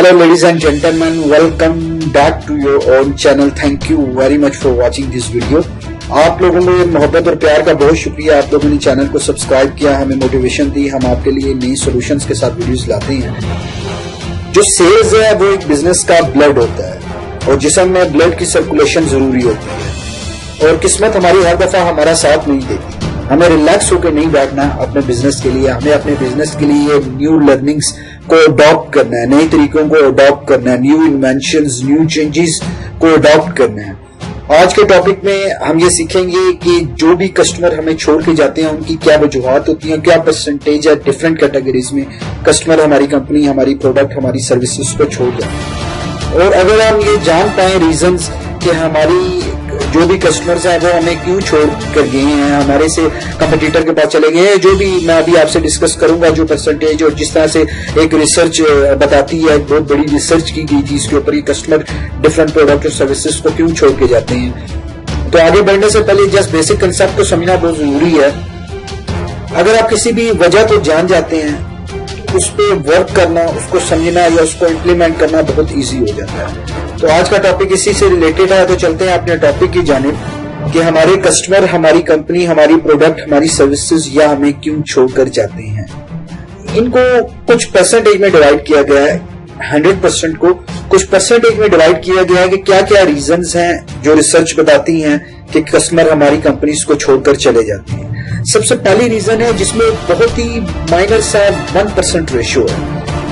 Hello ladies and gentlemen, welcome back to your own channel. Thank you very much for watching this video. آپ لوگوں نے محبت اور پیار کا بہت شکریہ. آپ لوگوں نے چینل کو سبسکرائب کیا, ہمیں موٹیویشن دی. ہم آپ کے لیے نئی سولوشنز کے ساتھ ویڈیوز لاتے ہیں. جو سیلز ہے وہ ایک بزنس کا بلڈ ہوتا ہے اور جسم میں بلڈ کی سرکولیشن ضروری ہوتی ہے. اور قسمت ہماری ہر دفعہ ہمارا ساتھ نہیں دیتی. ہمیں ریلیکس ہو کے نہیں بیٹھنا اپنے بزنس کے لیے. ہمیں اپنے بزنس کے لیے نیو لرننگز کو اڈاپٹ کرنا ہے, نئے طریقوں کو اڈاپٹ کرنا ہے, نیو انوینشنز, نیو چینجز کو اڈاپٹ کرنا ہے. آج کے ٹاپک میں ہم یہ سیکھیں گے کہ جو بھی کسٹمر ہمیں چھوڑ کے جاتے ہیں ان کی کیا وجوہات ہوتی ہیں, کیا پرسنٹیج ہے ڈفرینٹ کیٹیگریز میں کسٹمر ہماری کمپنی, ہماری پروڈکٹ, ہماری سروسز کو چھوڑ جاتے ہیں. اور اگر ہم یہ جان پائیں ریزنز کہ ہماری جو بھی کسٹمرز ہیں وہ ہمیں کیوں چھوڑ کر گئے ہیں, ہمارے سے کمپٹیٹر کے پاس چلے گئے ہیں, جو بھی میں ابھی آپ سے ڈسکس کروں گا, جو پرسنٹیج اور جس طرح سے ایک ریسرچ بتاتی ہے, ایک بہت بڑی ریسرچ کی گئی تھی اس کے اوپر, یہ کسٹمر ڈفرینٹ پروڈکٹ اور سروسز کو کیوں چھوڑ کے جاتے ہیں. تو آگے بڑھنے سے پہلے جسٹ بیسک کنسیپٹ کو سمجھنا بہت ضروری ہے. اگر آپ کسی بھی وجہ کو جان جاتے ہیں اس پہ ورک کرنا, اس کو سمجھنا یا اس کو امپلیمنٹ کرنا بہت ایزی ہو جاتا ہے. تو آج کا ٹاپک اسی سے ریلیٹڈ ہے. تو چلتے ہیں اپنے ٹاپک کی جانب کہ ہمارے کسٹمر ہماری کمپنی, ہماری پروڈکٹ, ہماری سروسز یا ہمیں کیوں چھوڑ کر جاتے ہیں. ان کو کچھ پرسنٹیج میں ڈیوائڈ کیا گیا ہے. 100% کو کچھ پرسنٹیج میں ڈیوائڈ کیا گیا ہے کہ کیا کیا ریزنز ہیں جو ریسرچ بتاتی ہیں کہ کسٹمر ہماری کمپنیز کو چھوڑ کر چلے جاتے ہیں. سب سے پہلی ریزن ہے جس میں بہت ہی مائنر سا 1% ریشو ہے,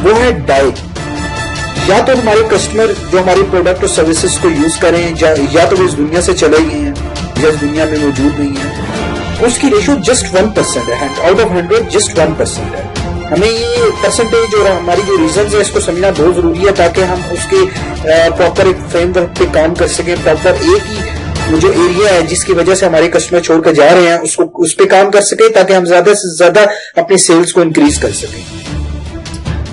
وہ ہے ڈائی. یا تو ہمارے کسٹمر جو ہماری پروڈکٹ اور سروسز کو یوز کریں, یا تو وہ اس دنیا سے چلے گئے ہیں یا اس دنیا میں موجود نہیں ہیں. اس کی ریشو جسٹ 1% ہے, آؤٹ آف 100 جسٹ 1% ہے. ہمیں یہ پرسنٹیج اور ہماری جو ریزنز ہے اس کو سمجھنا بہت ضروری ہے تاکہ ہم اس کے پراپر ایک فریم ورک پہ کام کر سکیں. پراپر ایک ہی جو ایریا ہے جس کی وجہ سے ہمارے کسٹمر چھوڑ کر جا رہے ہیں اس پہ کام کر سکیں تاکہ ہم زیادہ سے زیادہ اپنی سیلز کو انکریز کر سکیں.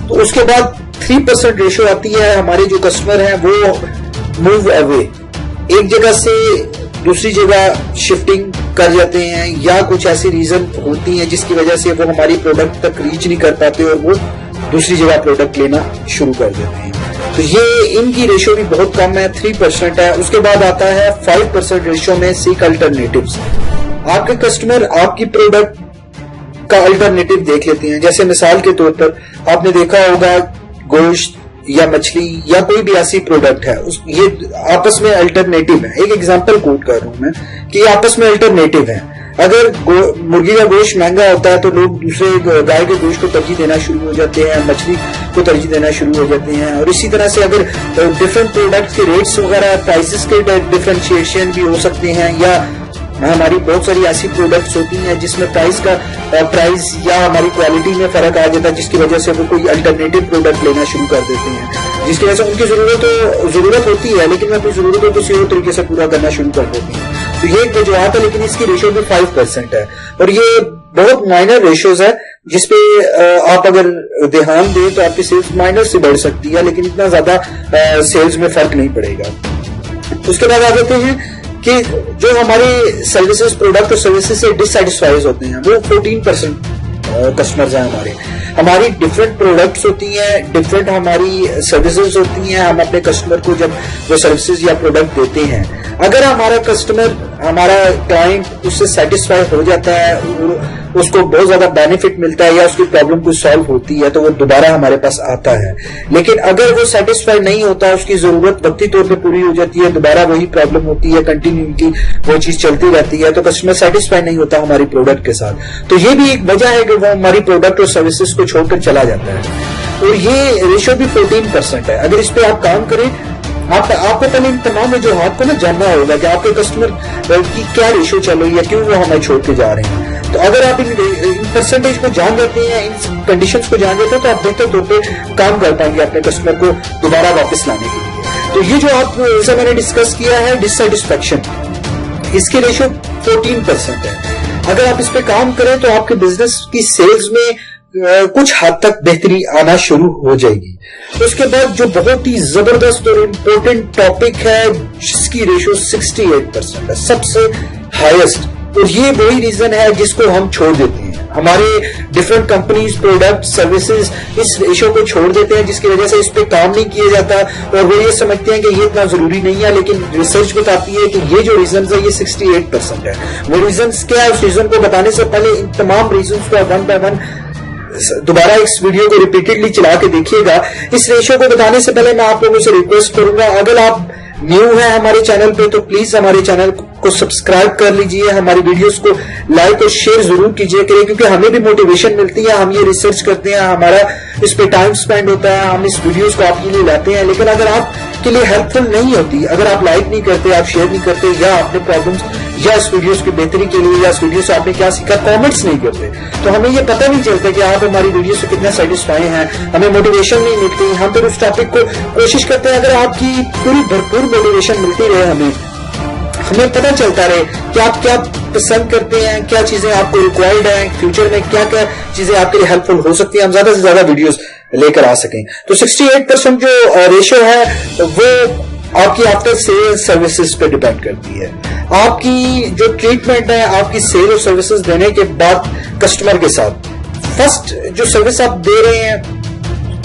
تو اس کے بعد 3% ریشو آتی ہے. ہمارے جو کسٹمر ہیں وہ موو اوے, ایک جگہ سے دوسری جگہ شفٹنگ کر جاتے ہیں, یا کچھ ایسی ریزن ہوتی ہیں جس کی وجہ سے وہ ہماری پروڈکٹ تک ریچ نہیں کر پاتے اور وہ دوسری جگہ پروڈکٹ لینا شروع کر دیتے ہیں. تو یہ ان کی ریشو بھی بہت کم ہے, 3% ہے. اس کے بعد آتا ہے 5% ریشو میں سیک الٹرنیٹیوز. آپ کے کسٹمر آپ کی پروڈکٹ کا الٹرنیٹو دیکھ لیتے ہیں. جیسے مثال کے طور پر آپ نے دیکھا ہوگا گوشت یا مچھلی یا کوئی بھی ایسی پروڈکٹ ہے, یہ آپس میں الٹرنیٹو ہے. ایک ایگزامپل کوٹ کر رہا ہوں میں کہ یہ آپس میں الٹرنیٹو ہے. اگر مرغی کا گوشت مہنگا ہوتا ہے تو لوگ دوسرے گائے کے گوشت کو ترجیح دینا شروع ہو جاتے ہیں, مچھلی کو ترجیح دینا شروع ہو جاتے ہیں. اور اسی طرح سے اگر ڈفرینٹ پروڈکٹ کے ریٹس وغیرہ, پرائسز کے ڈفرینشیشن بھی ہو سکتے ہیں, یا ہماری بہت ساری ایسی پروڈکٹس ہوتی ہیں جس میں پرائز یا ہماری کوالٹی میں فرق آ جاتا ہے جس کی وجہ سے وہ کوئی الٹرنیٹو پروڈکٹ لینا شروع کر دیتے ہیں, جس کی وجہ سے ان کی ضرورت ہوتی ہے لیکن وہ اپنی ضرورت کو کسی اور طریقے سے پورا کرنا شروع کر دیتے ہیں. تو یہ ایک وجوہات ہے, لیکن اس کی ریشو بھی 5% ہے. اور یہ بہت مائنر ریشوز ہے جس پہ آپ اگر دھیان دیں تو آپ کی سیلز مائنر سے بڑھ سکتی ہے, لیکن اتنا زیادہ سیلز میں فرق نہیں پڑے گا. اس کے بعد آ جاتے ہیں کہ جو ہمارے سروسز, پروڈکٹ اور سروسز سے ڈسسیٹسفائز ہوتے ہیں وہ 14% کسٹمرز ہیں. ہماری ڈفرینٹ پروڈکٹس ہوتی ہیں, ڈفرینٹ ہماری سروسز ہوتی ہیں. ہم اپنے کسٹمر کو جب وہ سروسز یا پروڈکٹ دیتے ہیں, اگر ہمارا کسٹمر, ہمارا کلائنٹ اس سے سیٹسفائی ہو جاتا ہے, اس کو بہت زیادہ بینیفٹ ملتا ہے یا اس کی پرابلم کوئی سالو ہوتی ہے تو وہ دوبارہ ہمارے پاس آتا ہے. لیکن اگر وہ سیٹسفائی نہیں ہوتا, اس کی ضرورت وقتی طور پہ پوری ہو جاتی ہے, دوبارہ وہی پرابلم ہوتی ہے, کنٹینیوٹی وہ چیز چلتی رہتی ہے, تو کسٹمر سیٹسفائی نہیں ہوتا ہماری پروڈکٹ کے ساتھ. تو یہ بھی ایک وجہ ہے کہ وہ ہماری پروڈکٹ اور سروسز کو چھوڑ کر چلا جاتا ہے. اور یہ ریشو بھی 14% ہے. اگر اس پہ آپ کام کریں, آپ کو پہلے ان تمام وجوہات کو جاننا ہوگا کہ آپ کے کسٹمر کی کیا ریشو چل رہی ہے, کیوں وہ ہمیں چھوڑ کے جا رہے ہیں. تو اگر آپ ان پرسنٹیج کو جان جاتے ہیں, ان کنڈیشنز کو جان جاتے ہیں, تو آپ بہتر طور پہ کام کر پائیں گے اپنے کسٹمر کو دوبارہ واپس لانے کے لیے. تو یہ جو آپ سے میں نے ڈسکس کیا ہے ڈسسیٹسفیکشن, اس کی ریشو 14% ہے. اگر آپ اس پہ کام کریں تو آپ کے بزنس کی سیلز میں کچھ حد تک بہتری آنا شروع ہو جائے گی. اس کے بعد جو بہت ہی زبردست اور امپورٹنٹ ٹاپک ہے جس کی ریشو 68% ہے, سب سے ہائیسٹ. اور یہ وہی ریزن ہے جس کو ہم چھوڑ دیتے ہیں. ہمارے ڈفرینٹ کمپنیز پروڈکٹ سروسز اس ریشو کو چھوڑ دیتے ہیں، جس کی وجہ سے اس پہ کام نہیں کیا جاتا اور وہ یہ سمجھتے ہیں کہ یہ اتنا ضروری نہیں ہے، لیکن ریسرچ بتاتی ہے کہ یہ جو ریزنز ہے یہ 68% ہے۔ وہ ریزنز کیا ہے، اس ریزن کو بتانے سے پہلے ان تمام ریزنز کو ون بائی ون دوبارہ اس ویڈیو کو ریپیٹڈلی چلا کے دیکھیے گا۔ اس ریشو کو بتانے سے پہلے میں آپ لوگوں سے ریکویسٹ کروں گا، اگر آپ نیو ہیں ہمارے چینل پہ تو پلیز ہمارے چینل کو سبسکرائب کر لیجئے، ہماری ویڈیوز کو لائک اور شیئر ضرور کیجئے کریں، کیونکہ ہمیں بھی موٹیویشن ملتی ہے، ہم یہ ریسرچ کرتے ہیں، ہمارا اس پہ ٹائم سپینڈ ہوتا ہے، ہم اس ویڈیوز کو آپ کے لیے لاتے ہیں، لیکن اگر آپ کے لیے ہیلپ فل نہیں ہوتی، اگر آپ لائک نہیں کرتے، آپ شیئر نہیں کرتے، یا اپنے پرابلمس یا اس ویڈیوز کی بہتری کے لیے یا اس ویڈیو سے آپ نے کیا سیکھا کامنٹس نہیں کرتے، تو ہمیں یہ پتہ نہیں چلتا کہ آپ ہماری ویڈیو سے کتنا سیٹسفائی ہیں، ہمیں موٹیویشن نہیں ملتی۔ ہم پھر اس ٹاپک کو کوشش کرتے ہیں اگر آپ کی پوری بھرپور موٹیویشن ملتی رہے، ہمیں پتہ چلتا رہے کہ آپ کیا پسند کرتے ہیں، کیا چیزیں آپ کو ریکوائرڈ ہیں، فیوچر میں کیا کیا چیزیں آپ کے لیے ہیلپ فل ہو سکتی ہیں، ہم زیادہ سے زیادہ ویڈیوز لے کر آ سکیں۔ تو 68% جو ریشو ہے وہ آپ کی آفٹر سیل سروسز پہ ڈیپینڈ کرتی ہے۔ آپ کی جو ٹریٹمنٹ ہے آپ کی سیل اور سروسز دینے کے بعد کسٹمر کے ساتھ، فرسٹ جو سروس آپ دے رہے ہیں،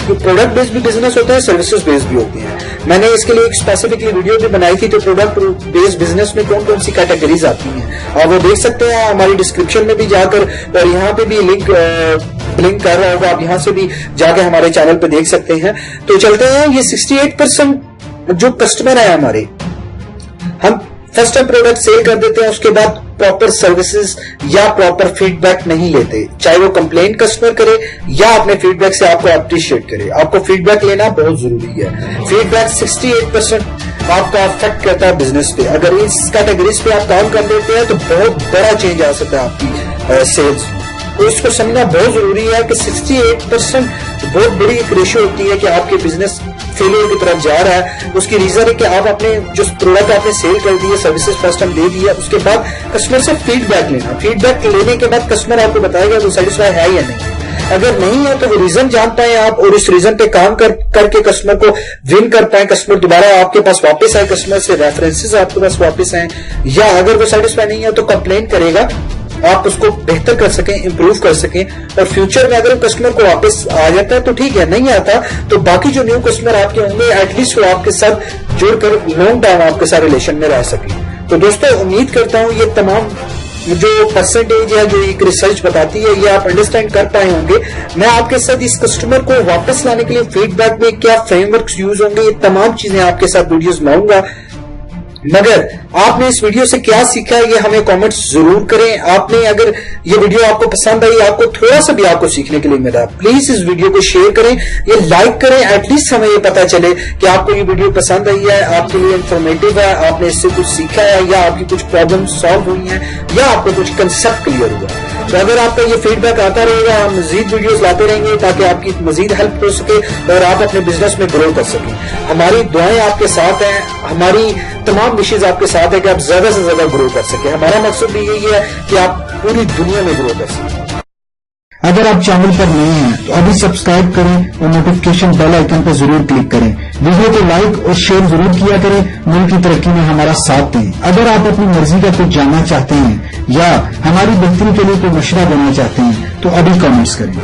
پروڈکٹ بیس بھی بزنس ہوتے ہیں، سروسز بیس بھی ہوتے ہیں۔ میں نے اس کے لیے ایک اسپیسیفکلی ویڈیو بھی بنائی تھی، تو پروڈکٹ بیس بزنس میں کون کون سی کیٹیگریز آتی ہیں آپ وہ دیکھ سکتے ہیں ہماری ڈسکرپشن میں بھی جا کر، اور یہاں پہ بھی لنک کر رہا ہوگا، آپ یہاں سے بھی جا کے ہمارے چینل پہ دیکھ سکتے ہیں۔ تو چلتے ہیں، یہ 68% جو کسٹمر ہیں ہمارے، ہم فرسٹ ٹائم پروڈکٹ سیل کر دیتے ہیں، اس کے بعد پراپر سروسز یا پراپر فیڈ بیک نہیں لیتے، چاہے وہ کمپلین کسٹمر کرے یا اپنے فیڈ بیک سے آپ کو اپریشیٹ کرے۔ آپ کو فیڈ بیک لینا بہت ضروری ہے۔ فیڈ بیک 68% آپ کا افیکٹ کرتا ہے بزنس پہ۔ اگر اس کیٹیگریز پہ آپ کام کر لیتے ہیں تو بہت بڑا چینج آ سکتا ہے آپ کی سیلز میں۔ تو اس کو سمجھنا بہت ضروری ہے کہ 68% بہت بڑی ایک ریشو ہوتی ہے کہ آپ کے بزنس فیلئر کی طرف جا رہا ہے۔ اس کی ریزن ہے کہ آپ اپنے جو پروڈکٹ آپ نے سیل کر دیے، سروسز فرسٹ ٹائم دے دی ہے، اس کے بعد کسٹمر سے فیڈ بیک لینا۔ فیڈ بیک لینے کے بعد کسٹمر آپ کو بتائے گا وہ سیٹسفائی ہے یا نہیں۔ اگر نہیں ہے تو وہ ریزن جان پائیں آپ اور اس ریزن پہ کام کر کے کسٹمر کو ون کر پائیں، کسٹمر دوبارہ آپ کے پاس واپس آئے، کسٹمر سے ریفرنسز آپ کے پاس واپس آئیں، یا اگر وہ سیٹسفائی نہیں ہے تو کمپلین کرے گا، آپ اس کو بہتر کر سکیں، امپروو کر سکیں، اور فیوچر میں اگر کسٹمر کو واپس آ جاتا ہے تو ٹھیک ہے، نہیں آتا تو باقی جو نیو کسٹمر آپ کے ہوں گے ایٹ لیسٹ وہ آپ کے ساتھ جڑ کر لانگ ٹائم آپ کے ساتھ ریلیشن میں رہ سکیں۔ تو دوستو امید کرتا ہوں یہ تمام جو پرسنٹیج ہے جو ایک ریسرچ بتاتی ہے یہ آپ انڈرسٹینڈ کر پائے ہوں گے۔ میں آپ کے ساتھ اس کسٹمر کو واپس لانے کے لیے فیڈ بیک میں کیا فریم ورکس یوز ہوں گے، یہ تمام چیزیں آپ کے ساتھ ویڈیوز لاؤں گا۔ مگر آپ نے اس ویڈیو سے کیا سیکھا ہے یہ ہمیں کامنٹس ضرور کریں۔ آپ نے اگر یہ ویڈیو آپ کو پسند آئی، آپ کو تھوڑا سا بھی آپ کو سیکھنے کے لیے ملا، پلیز اس ویڈیو کو شیئر کریں، یہ لائک کریں، ایٹ لیسٹ ہمیں یہ پتا چلے کہ آپ کو یہ ویڈیو پسند آئی ہے، آپ کے لیے انفارمیٹیو ہے، آپ نے اس سے کچھ سیکھا ہے، یا آپ کی کچھ پرابلم سالو ہوئی ہیں، یا آپ کو کچھ کنسپٹ کلیئر ہوا۔ تو اگر آپ کا یہ فیڈ بیک آتا رہے گا، ہم مزید ویڈیوز لاتے رہیں گے تاکہ آپ کی مزید ہیلپ ہو سکے اور آپ اپنے بزنس میں گرو کر سکیں۔ ہماری دعائیں آپ کے ساتھ ہیں، ہماری تمام وشز آپ کے ساتھ ہے کہ آپ زیادہ سے زیادہ گرو کر سکیں۔ ہمارا مقصد بھی یہی ہے کہ آپ پوری دنیا میں گرو کر سکیں۔ اگر آپ چینل پر نئے ہیں تو ابھی سبسکرائب کریں اور نوٹیفکیشن بیل آئیکن پر ضرور کلک کریں۔ ویڈیو کو لائک اور شیئر ضرور کیا کریں، ملک کی ترقی میں ہمارا ساتھ دیں۔ اگر آپ اپنی مرضی کا کچھ جاننا چاہتے ہیں یا ہماری بہتری کے لیے کوئی مشورہ دینا چاہتے ہیں تو ابھی کامنٹس کریں۔